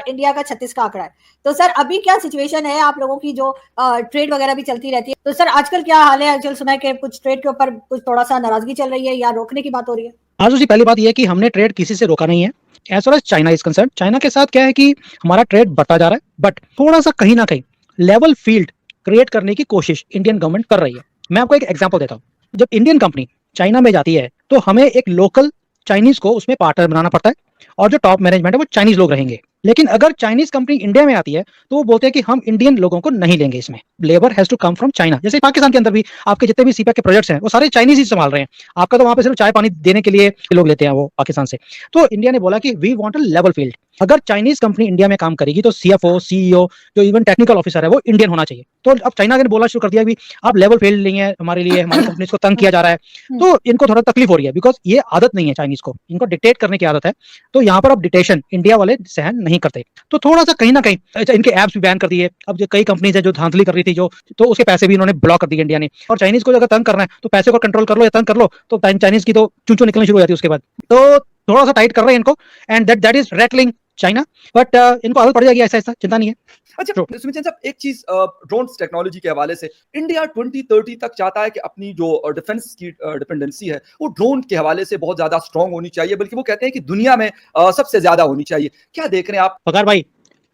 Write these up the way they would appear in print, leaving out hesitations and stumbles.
और इंडिया का 36 का आंकड़ा है। तो सर अभी क्या सिचुएशन है आप लोगों की, जो ट्रेड वगैरह भी चलती रहती है, तो सर आजकल क्या हाल है? आजकल सुना है कि कुछ ट्रेड के ऊपर कुछ थोड़ा सा नाराजगी चल रही है या रोकने की बात हो रही है। आजू जी पहली बात यह है कि हमने ट्रेड किसी से रोका नहीं है। As well as China is concern, China के साथ क्या है कि हमारा ट्रेड बढ़ता जा रहा है, बट थोड़ा सा कहीं ना कहीं लेवल फील्ड क्रिएट करने की कोशिश इंडियन गवर्नमेंट कर रही है। मैं आपको एक एग्जांपल देता हूँ। जब इंडियन कंपनी चाइना में जाती है तो हमें एक लोकल चाइनीज को उसमें पार्टनर बनाना पड़ता है, और जो टॉप मैनेजमेंट है वो चाइनीज लोग रहेंगे। लेकिन अगर चाइनीज कंपनी इंडिया में आती है तो वो बोलते हैं कि हम इंडियन लोगों को नहीं लेंगे, इसमें labour has to come from China. जैसे पाकिस्तान के अंदर भी आपके जितने भी सीपैक के प्रोजेक्ट्स हैं वो सारे चाइनीज ही संभाल रहे हैं। आपका तो वहां पे सिर्फ चाय पानी देने के लिए लोग लेते हैं वो पाकिस्तान से। तो इंडिया ने बोला कि we want a level field. अगर चाइनीज कंपनी इंडिया में काम करेगी तो सीएफओ सीईओ जो इवन टेक्निकल ऑफिसर है वो इंडियन होना चाहिए। तो अब चाइना ने बोला शुरू कर दिया भी आप लेवल फील्ड नहीं है हमारे लिए, हमारी कंपनीज को तंग किया जा रहा है। तो इनको थोड़ा तकलीफ हो रही है, बिकॉज ये आदत नहीं है चाइनीज को, इनको डिक्टेट करने की आदत है। तो यहाँ पर अब डिटेशन इंडिया वाले सहन नहीं करते। तो थोड़ा सा कहीं ना कहीं इनके ऐप्स भी बैन कर दिए। अब जो कई कंपनीज है जो धांधली कर रही थी जो, तो उसके पैसे भी इन्होंने ब्लॉक कर दिए इंडिया ने। और चाइनीज को अगर तंग करना है तो पैसे को कंट्रोल कर लो या तंग कर लो, तो चाइनीज की तो चूचू निकलनी शुरू हो जाती है उसके बाद। तो थोड़ा सा टाइट कर रहे हैं इनको, and that is rattling China, but इनको आदत पड़ जाएगी ऐसा ऐसा, चिंता नहीं है। अच्छा सुमित साहब, एक चीज ड्रोन्स टेक्नोलॉजी के हवाले से, इंडिया 2030 तक चाहता है कि अपनी जो डिफेंस की डिपेंडेंसी है वो ड्रोन के हवाले से बहुत ज्यादा स्ट्रांग होनी चाहिए, बल्कि वो कहते हैं कि दुनिया में सबसे ज्यादा होनी चाहिए। क्या देख रहे हैं आप? फकार भाई,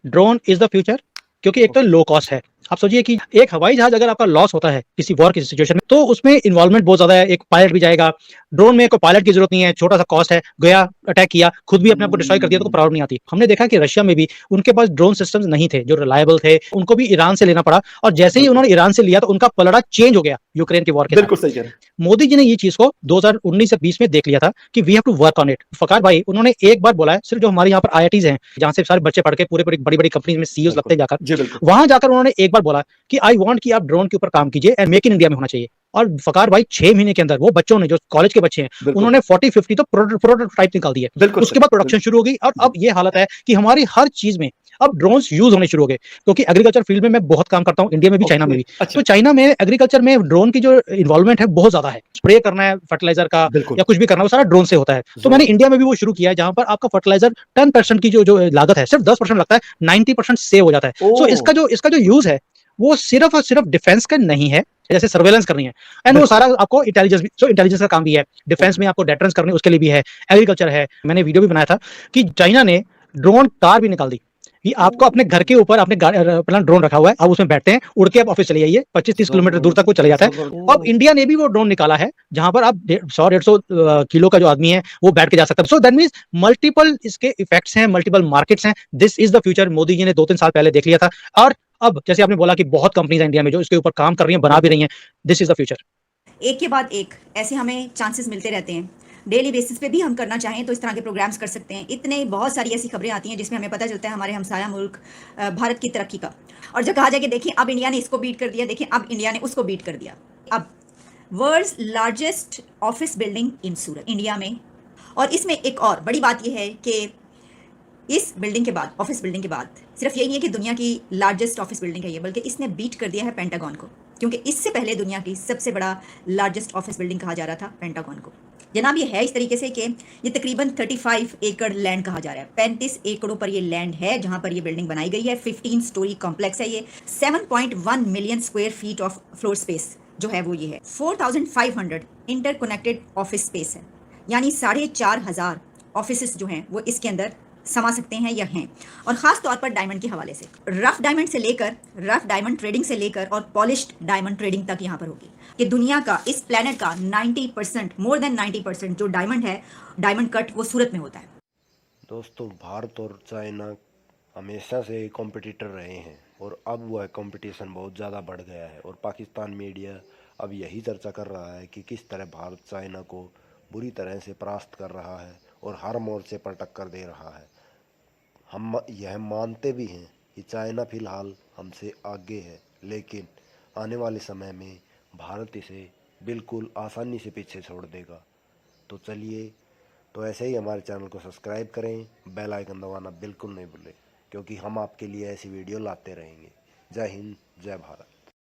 ड्रोन इज द फ्यूचर, क्योंकि एक तो लो कॉस्ट है। आप सोचिए कि एक हवाई जहाज अगर आपका लॉस होता है किसी वॉर की सिचुएशन में तो उसमें इन्वॉल्वमेंट बहुत ज्यादा है, एक पायलट भी जाएगा। ड्रोन में कोई पायलट की जरूरत नहीं है, छोटा सा कॉस्ट है, गया अटैक किया, खुद भी अपने आप को डिस्ट्रॉय कर दिया तो प्रॉब्लम नहीं आती। हमने देखा कि रशिया में भी उनके पास ड्रोन सिस्टम्स नहीं थे जो रिलायबल थे, उनको भी ईरान से लेना पड़ा, और जैसे ही उन्होंने ईरान से लिया तो उनका पलड़ा चेंज हो गया यूक्रेन की वॉर के साथ। बिल्कुल सही कह रहे हैं। मोदी जी ने ये चीज को 2019 से 20 में देख लिया था कि we have to work on it. फकार भाई, उन्होंने एक बार बोला है, सिर्फ जो हमारे यहाँ पर आईआईटीज हैं जहाँ से सारे बच्चे पढ़ के पूरे पूरी बड़ी बड़ी कंपनीज में सीईओज लगते हैं जाकर, वहां जाकर उन्होंने एक बार बोला कि आई वांट कि आप ड्रोन के ऊपर काम कीजिए एंड मेक इन इंडिया में होना चाहिए। और फकार भाई 6 महीने के अंदर वो बच्चों ने, जो कॉलेज के बच्चे हैं, उन्होंने 40-50 तो प्रोटोटाइप निकाल दिए। उसके बाद प्रोडक्शन शुरू हो गई, और अब ये हालत है कि हमारी हर चीज में अब ड्रोन्स यूज होने शुरू हो गए। क्योंकि एग्रीकल्चर फील्ड में मैं बहुत काम करता हूँ, इंडिया में भी चाइना में भी। तो चाइना में एग्रीकल्चर में ड्रोन की जो इन्वॉल्वमेंट है बहुत ज्यादा है। स्प्रे करना है फर्टिलाइजर का या कुछ भी करना है वो सारा ड्रोन से होता है। तो मैंने इंडिया में भी वो शुरू किया है जहां पर आपका फर्टिलाइजर 10% की जो लागत है सिर्फ 10% लगता है, 90% सेव हो जाता है। सो इसका जो यूज है वो सिर्फ और सिर्फ डिफेंस का नहीं है, जैसे सर्वेलेंस करनी है, एंड वो सारा आपको इंटेलिजेंस भी, जो इंटेलिजेंस का काम भी है, डिफेंस में आपको डेटरेंस करनी उसके लिए भी है, एग्रीकल्चर है। मैंने वीडियो भी बनाया था कि चाइना ने ड्रोन कार भी निकाल दी कि आपको अपने घर के ऊपर अपने अपना ड्रोन रखा हुआ है, आप उसमें बैठते हैं, उड़ के आप ऑफिस चले जाइए, 25-30 किलोमीटर दूर तक वो चले जाता है। अब इंडिया ने भी वो ड्रोन निकाला है जहां पर आप 100-150 किलो का जो आदमी है वो बैठ के जा सकता है। सो दैट मींस मल्टीपल इसके इफेक्ट्स हैं, मल्टीपल मार्केट्स हैं। This is the future. Modi ji ने 2-3 साल पहले देख लिया था, और अब जैसे आपने बोला कि बहुत कंपनीज हैं इंडिया में जो इसके ऊपर काम कर रही हैं, बना भी रही हैं। This is the future. एक के बाद एक ऐसे हमें चांसेस मिलते रहते हैं। डेली बेसिस पे भी हम करना चाहें तो इस तरह के प्रोग्राम्स कर सकते हैं। इतने बहुत सारी ऐसी खबरें आती हैं जिसमें हमें पता चलता है हमारे हमसाया मुल्क भारत की तरक्की का। और जब कहा जाए कि देखिए अब इंडिया ने इसको बीट कर दिया, देखिए अब इंडिया ने उसको बीट कर दिया। अब world's largest office building in Surat India में। और इसमें एक और बड़ी बात यह है कि इस बिल्डिंग के बाद, ऑफिस बिल्डिंग के बाद, सिर्फ यही नहीं है कि दुनिया की लार्जेस्ट ऑफिस बिल्डिंग है ये, बल्कि इसने बीट कर दिया है पेंटागन को, क्योंकि इससे पहले दुनिया की सबसे बड़ा लार्जेस्ट ऑफिस बिल्डिंग कहा जा रहा था पेंटागन को। जनाब ये है इस तरीके से कि ये तकरीबन 35 एकड़ लैंड कहा जा रहा है। 35 एकड़ों पर ये लैंड है जहां पर ये बिल्डिंग बनाई गई है। 15 स्टोरी कॉम्प्लेक्स है ये। 7.1 million square feet of floor space जो है वो ये है। 4500 इंटरकनेक्टेड ऑफिस स्पेस है, यानी 4500 ऑफिस जो हैं वो इसके अंदर समा सकते हैं या हैं। और ख़ास तौर पर डायमंड के हवाले से, रफ डायमंड से लेकर, रफ डायमंड ट्रेडिंग से लेकर और पॉलिश्ड डायमंड ट्रेडिंग तक यहाँ पर होगी। कि दुनिया का, इस प्लेनेट का 90%, मोर देन 90% जो डायमंड है, डायमंड कट, वो सूरत में होता है। दोस्तों, भारत और चाइना हमेशा से कॉम्पिटिटर रहे हैं, और अब वह कंपटीशन बहुत ज़्यादा बढ़ गया है। और पाकिस्तान मीडिया अब यही चर्चा कर रहा है कि किस तरह भारत चाइना को बुरी तरह से परास्त कर रहा है और हर मोर्चे पर टक्कर दे रहा है। हम यह मानते भी हैं कि चाइना फिलहाल हमसे आगे है, लेकिन आने वाले समय में भारत इसे बिल्कुल आसानी से पीछे छोड़ देगा। तो चलिए, तो ऐसे ही हमारे चैनल को सब्सक्राइब करें, बेल आइकन दबाना बिल्कुल नहीं भूलें, क्योंकि हम आपके लिए ऐसी वीडियो लाते रहेंगे। जय हिंद, जय भारत।